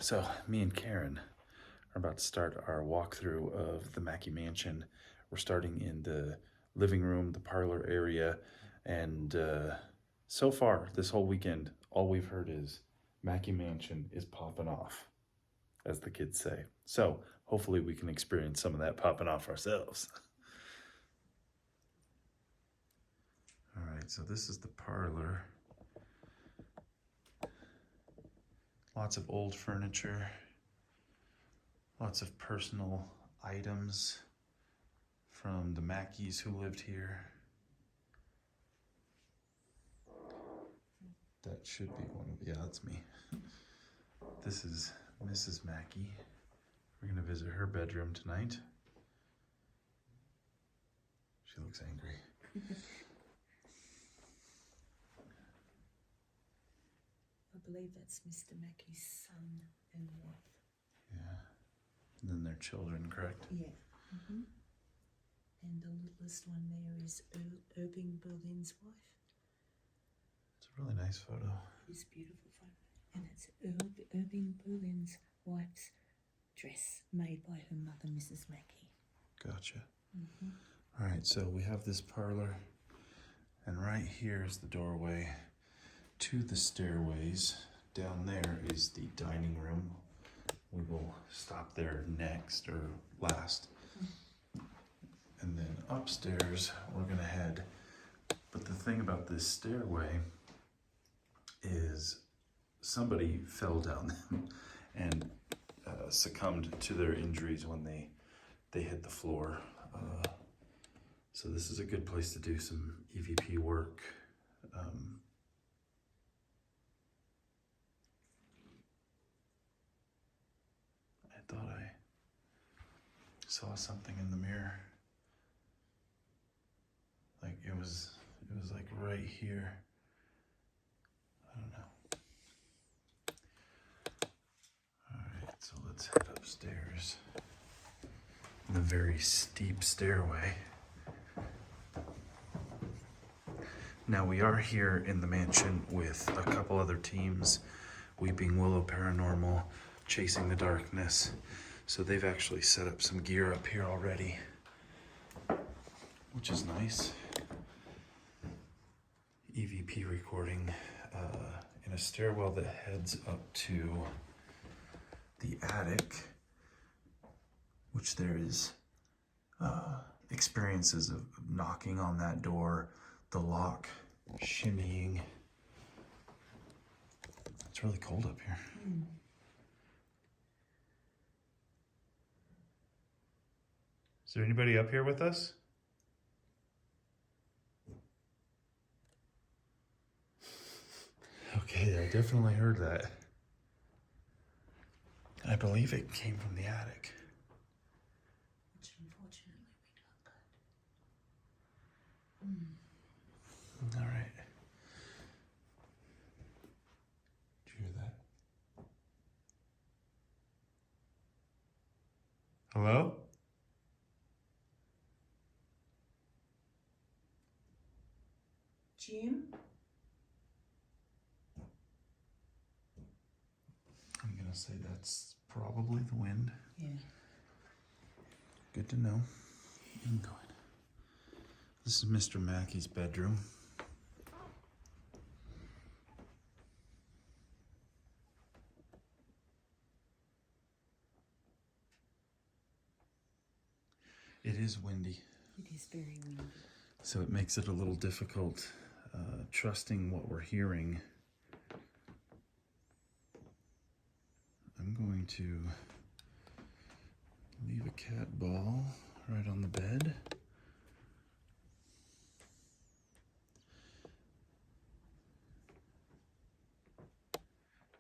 So me and Karen are about to start our walkthrough of the Mackay Mansion. We're starting in the living room, the parlor area, and so far this whole weekend, all we've heard is Mackay Mansion is popping off, as the kids say. So hopefully we can experience some of that popping off ourselves. All right, so this is the parlor. Lots of old furniture, lots of personal items from the Mackeys who lived here. That should be one of, yeah, that's me. This is Mrs. Mackay. We're gonna visit her bedroom tonight. She looks angry. I believe that's Mr. Mackey's son and wife. Yeah. And then their children, correct? Yeah. Mm-hmm. And the littlest one there is Irving Berlin's wife. It's a really nice photo. It's a beautiful photo. And it's Irving Berlin's wife's dress made by her mother, Mrs. Mackay. Gotcha. Mm-hmm. All right, so we have this parlor, and right here is the doorway to the stairways. Down there is the dining room. We will stop there next or last. And then upstairs, we're gonna head. But the thing about this stairway is somebody fell down them and succumbed to their injuries when they hit the floor. So this is a good place to do some EVP work. I thought I saw something in the mirror. Like it was like right here. I don't know. All right, so let's head upstairs. The very steep stairway. Now we are here in the mansion with a couple other teams, Weeping Willow Paranormal, Chasing the Darkness. So they've actually set up some gear up here already, which is nice. EVP recording in a stairwell that heads up to the attic, which there is experiences of knocking on that door, the lock shimmying. It's really cold up here. Is there anybody up here with us? Okay, I definitely heard that. I believe it came from the attic. Which unfortunately we don't. All right. Did you hear that? Hello? Jim? I'm gonna say that's probably the wind. Yeah. Good to know. I'm going. This is Mr. Mackey's bedroom. It is windy. It is very windy. So it makes it a little difficult trusting what we're hearing. I'm going to leave a cat ball right on the bed.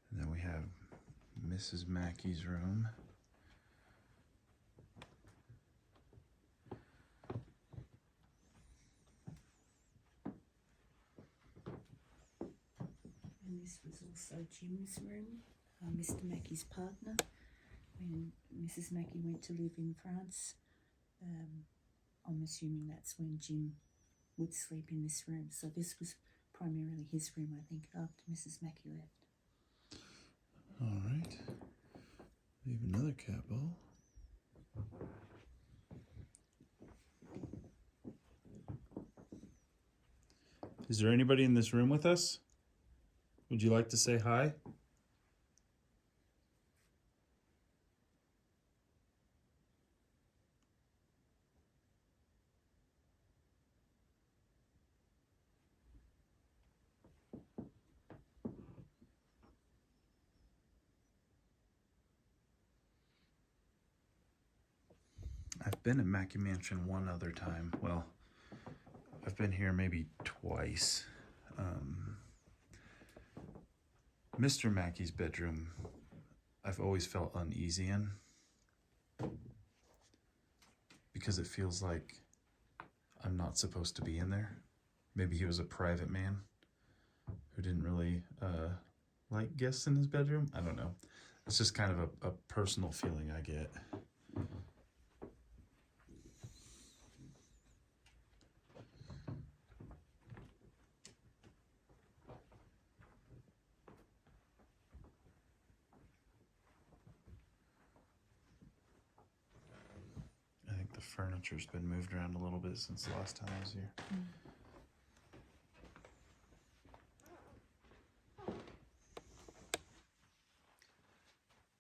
And then we have Mrs. Mackey's room. And this was also Jim's room, Mr. Mackey's partner. When Mrs. Mackey went to live in France, I'm assuming that's when Jim would sleep in this room. So this was primarily his room, I think, after Mrs. Mackey left. All right. Leave another cat ball. Is there anybody in this room with us? Would you like to say hi? I've been in Mackay Mansion one other time. Well, I've been here maybe twice. Mr. Mackey's bedroom, I've always felt uneasy in because it feels like I'm not supposed to be in there. Maybe he was a private man who didn't really like guests in his bedroom. I don't know. It's just kind of a personal feeling I get. I think the furniture's been moved around a little bit since the last time I was here.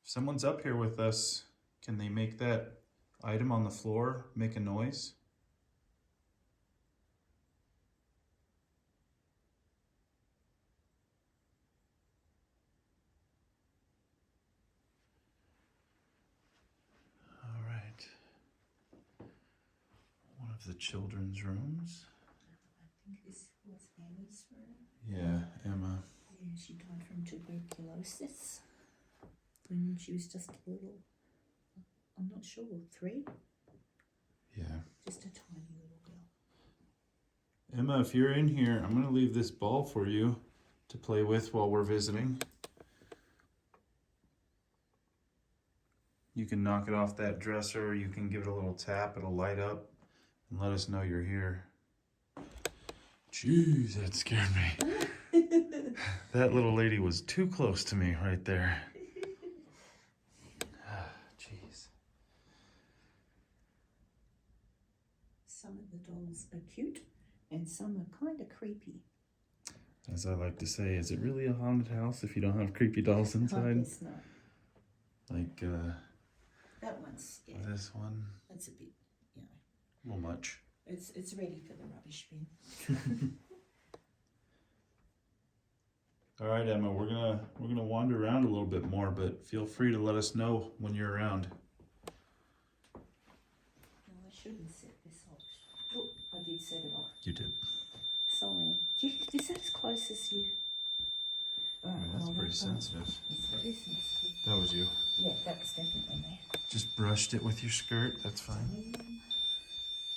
If someone's up here with us, can they make that item on the floor make a noise? All right. One of the children's rooms. I think this was Emma's room. Yeah, Emma. Yeah, she died from tuberculosis when she was just a little, I'm not sure, 3? Yeah. Just a tiny little girl. Emma, if you're in here, I'm going to leave this ball for you to play with while we're visiting. You can knock it off that dresser. You can give it a little tap. It'll light up and let us know you're here. Jeez, that scared me. That little lady was too close to me right there. Jeez. Some of the dolls are cute and some are kind of creepy. As I like to say, is it really a haunted house if you don't have creepy dolls inside? It's not. Like, That one's, yeah, this one, that's a bit, you know, a little much. it's ready for the rubbish bin. All right, Emma, we're gonna wander around a little bit more, but feel free to let us know when you're around. No, I shouldn't set this off. Oh, I did set it off. You did. Sorry. Is that as close as you? I mean, that's pretty sensitive. It's very sensitive. That was you. Yeah, that was definitely me. Just brushed it with your skirt. That's fine.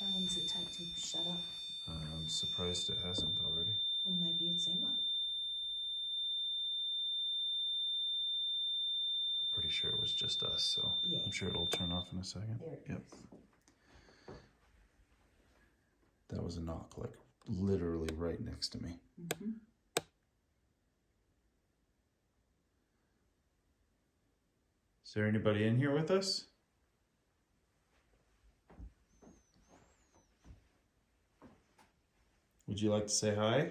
How long does it take to shut up? I'm surprised it hasn't already. Or maybe it's Emma. I'm pretty sure it was just us, so Yeah. I'm sure it'll turn off in a second. There it Yep. goes. That was a knock, like literally right next to me. Mm-hmm. Is there anybody in here with us? Would you like to say hi?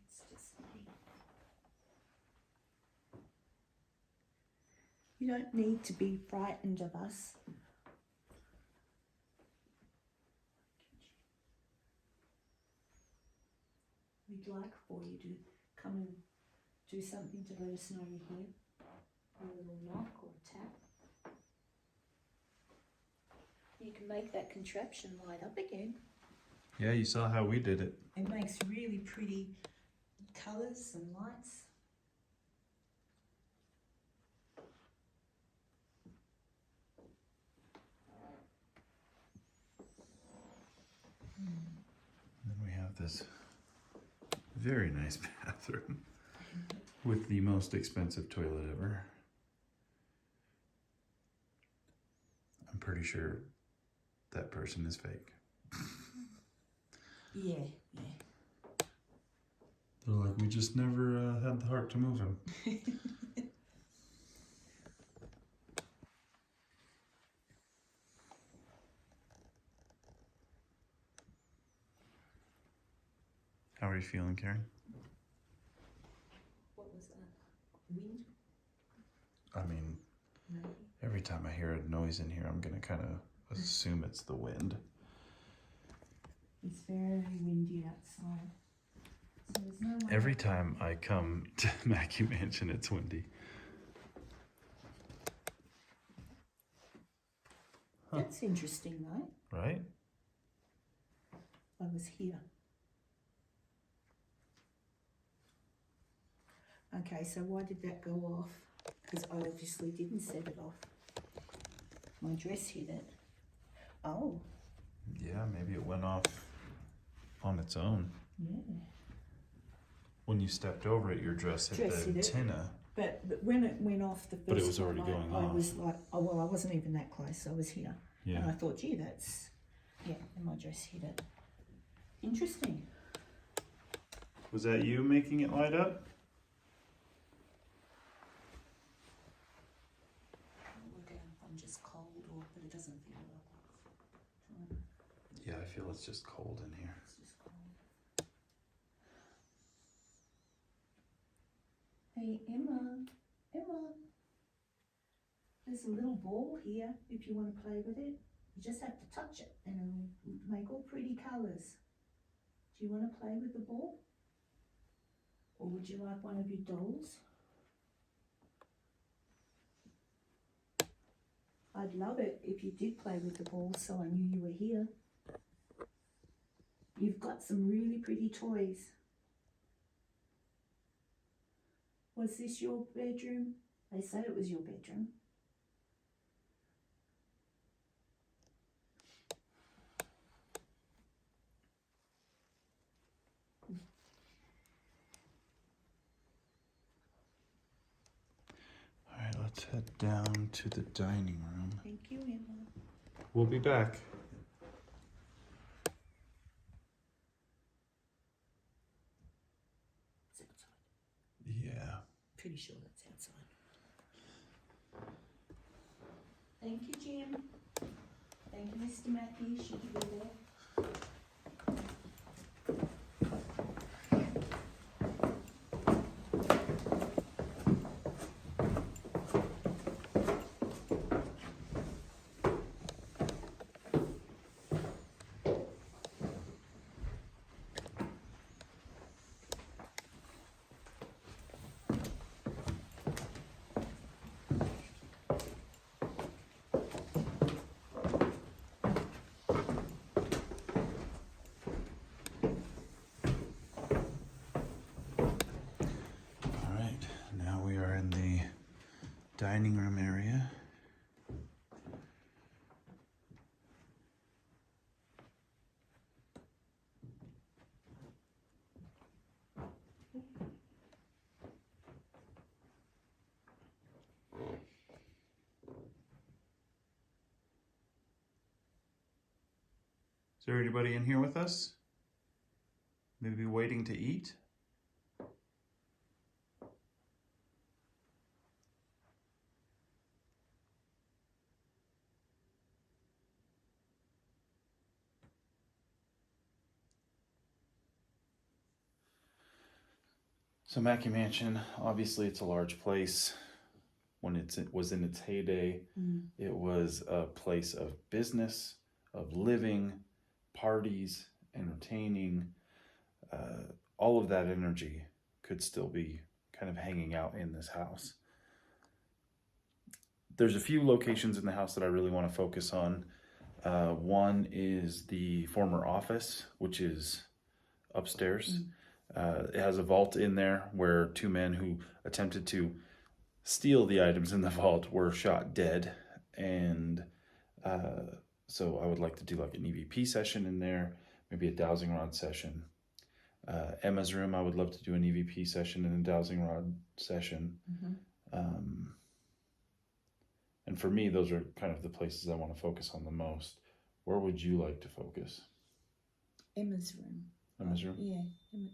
It's just me. You don't need to be frightened of us. We'd like for you to come and do something to let us know you're here. A little knock or a tap. You can make that contraption light up again. Yeah, you saw how we did it. It makes really pretty colours and lights. Then we have this very nice bathroom with the most expensive toilet ever. I'm pretty sure that person is fake. Yeah. They're like, we just never had the heart to move him. How are you feeling, Karen? What was that? Wind? I mean, Maybe. every time I hear a noise in here, I'm gonna kind of assume it's the wind. It's very windy outside. So there's no way. Every time I come to Mackay Mansion, it's windy. Huh. That's interesting, though. Right? I was here. Okay, so why did that go off? Because I obviously didn't set it off. My dress hit it. Oh. Yeah, maybe it went off on its own. Yeah. When you stepped over it, your dress hit the antenna. But when it went off the first But it was already time, going I off. was like, oh, well, I wasn't even that close. I was here. Yeah. And I thought, gee, that's, and my dress hit it. Interesting. Was that you making it light up? Work out if I'm just cold but it doesn't feel like it. Yeah, I feel it's just cold in here. It's just cold. Hey, Emma. There's a little ball here if you want to play with it. You just have to touch it and it'll make all pretty colours. Do you want to play with the ball? Or would you like one of your dolls? I'd love it if you did play with the ball so I knew you were here. You've got some really pretty toys. Was this your bedroom? They said it was your bedroom. All right, let's head down to the dining room. Thank you, Emma. We'll be back. It's outside. Yeah. Pretty sure that's outside. Thank you, Jim. Thank you, Mr. Mackey. Should you be there? Dining room area. Is there anybody in here with us? Maybe waiting to eat? So Mackay Mansion, obviously it's a large place. When it was in its heyday, it was a place of business, of living, parties, entertaining. All of that energy could still be kind of hanging out in this house. There's a few locations in the house that I really want to focus on. One is the former office, which is upstairs. It has a vault in there where two men who attempted to steal the items in the vault were shot dead. And so I would like to do like an EVP session in there, maybe a dowsing rod session. Emma's room, I would love to do an EVP session and a dowsing rod session. And for me, those are kind of the places I want to focus on the most. Where would you like to focus? Emma's room. Emma's room? Yeah, Emma.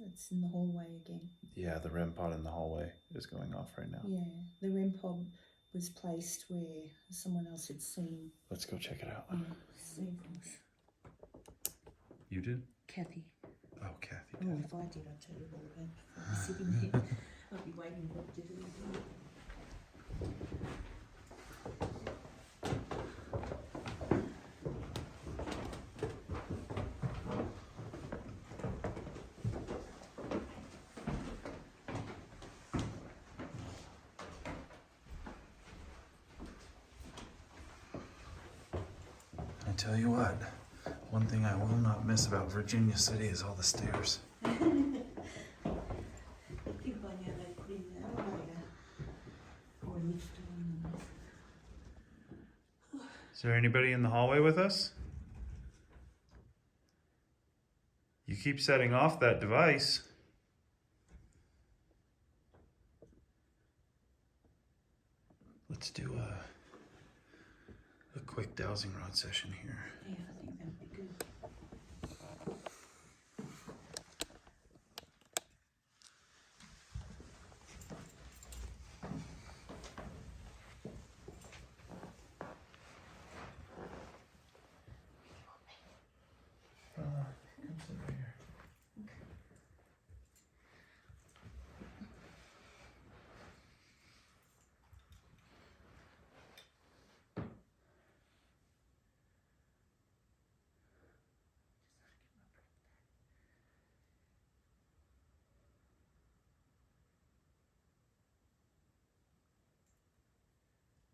It's in the hallway again. Yeah, the REM pod in the hallway is going off right now. Yeah, the REM pod was placed where someone else had seen. Let's go check it out. Yeah, seen things. You did? Kathy. Oh, Kathy Oh, did. if I did, I'd tell you all about it. I'd be sitting here. I'd be waiting for it to do it. I tell you what, one thing I will not miss about Virginia City is all the stairs. I think by now they put in the elevator or a lift on them. Is there anybody in the hallway with us? You keep setting off that device. Let's do a quick dowsing rod session here. Yeah, I think that would be good. Come sit right here.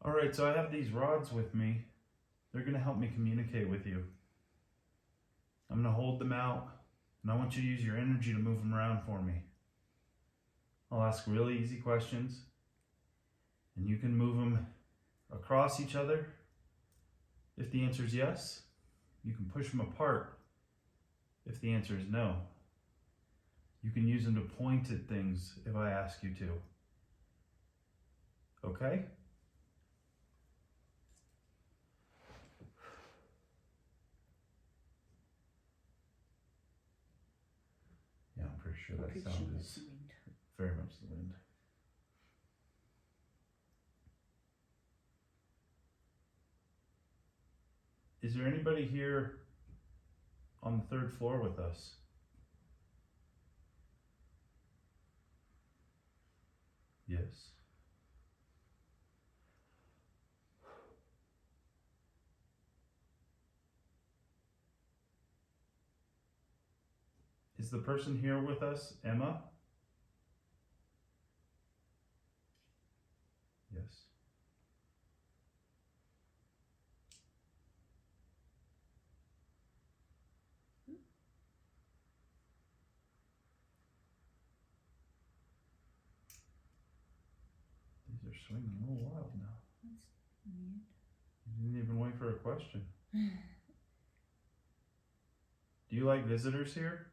All right, so I have these rods with me. They're gonna help me communicate with you. I'm gonna hold them out, and I want you to use your energy to move them around for me. I'll ask really easy questions, and you can move them across each other. If the answer is yes, you can push them apart. If the answer is no, you can use them to point at things if I ask you to. Okay? Yeah, I'm pretty sure that Pretty sound sure is that's the wind. very much the wind. Is there anybody here on the third floor with us? Yes. Is the person here with us Emma? Yes. These are swinging a little wild now. That's weird. You didn't even wait for a question. Do you like visitors here?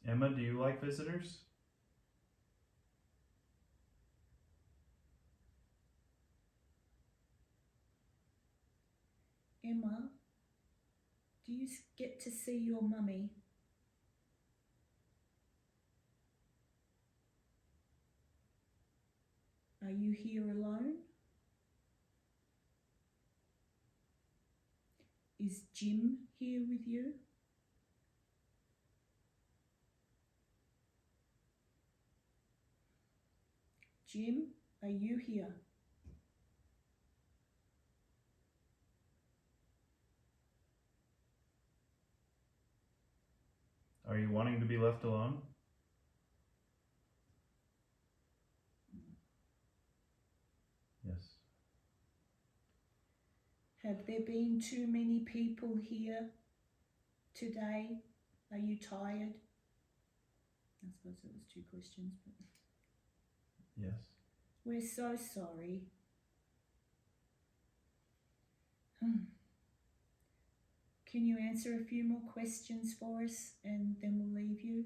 Emma, do you like visitors? Emma, do you get to see your mummy? Are you here alone? Is Jim here with you? Jim, are you here? Are you wanting to be left alone? Yes. Have there been too many people here today? Are you tired? I suppose it was two questions, but Yes. we're so sorry. Can you answer a few more questions for us and then we'll leave you?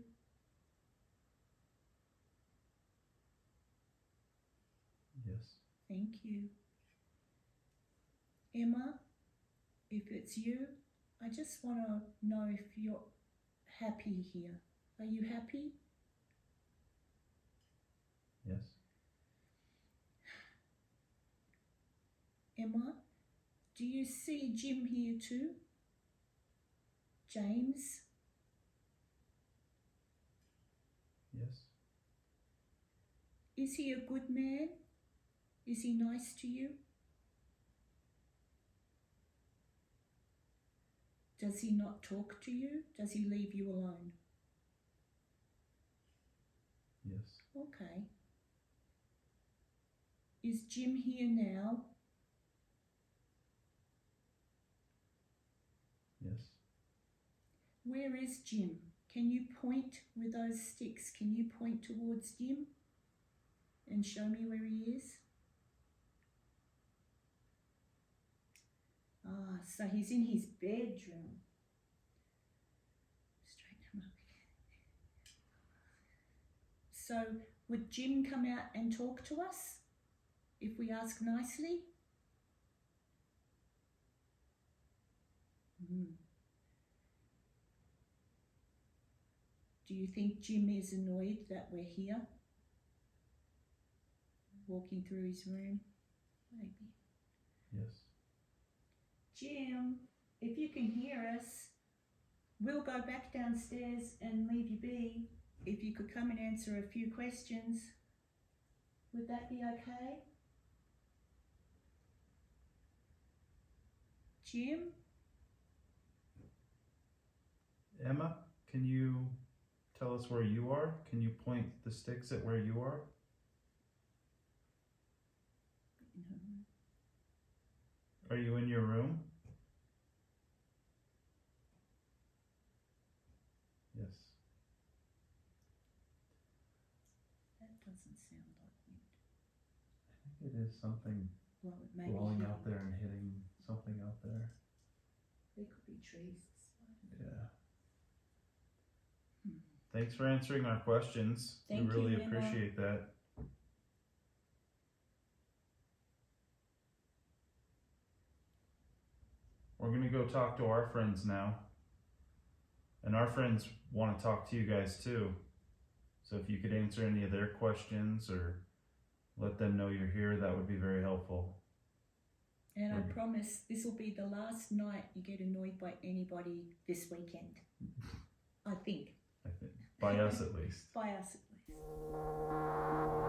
Thank you. Emma, if it's you, I just want to know if you're happy here. Are you happy? Yes. Emma, do you see Jim here too? James? Yes. Is he a good man? Is he nice to you? Does he not talk to you? Does he leave you alone? Yes. Okay. Is Jim here now? Yes. Where is Jim? Can you point with those sticks? Can you point towards Jim and show me where he is? Ah, so he's in his bedroom. Straighten him up again. So would Jim come out and talk to us if we ask nicely? Do you think Jim is annoyed that we're here? Walking through his room? Maybe. Yes. Jim, if you can hear us, we'll go back downstairs and leave you be. If you could come and answer a few questions, would that be okay? Jim? Emma, can you tell us where you are? Can you point the sticks at where you are? No. Are you in your room? Yes. That doesn't sound like wind. I think it is something Well, it may blowing be out there and hitting something out there. There could be trees. Yeah. Thanks for answering our questions. Thank we really you, Emma. appreciate that. We're going to go talk to our friends now. And our friends want to talk to you guys too. So if you could answer any of their questions or let them know you're here, that would be very helpful. And I promise this will be the last night you get annoyed by anybody this weekend. I think. By us at least. By us at least.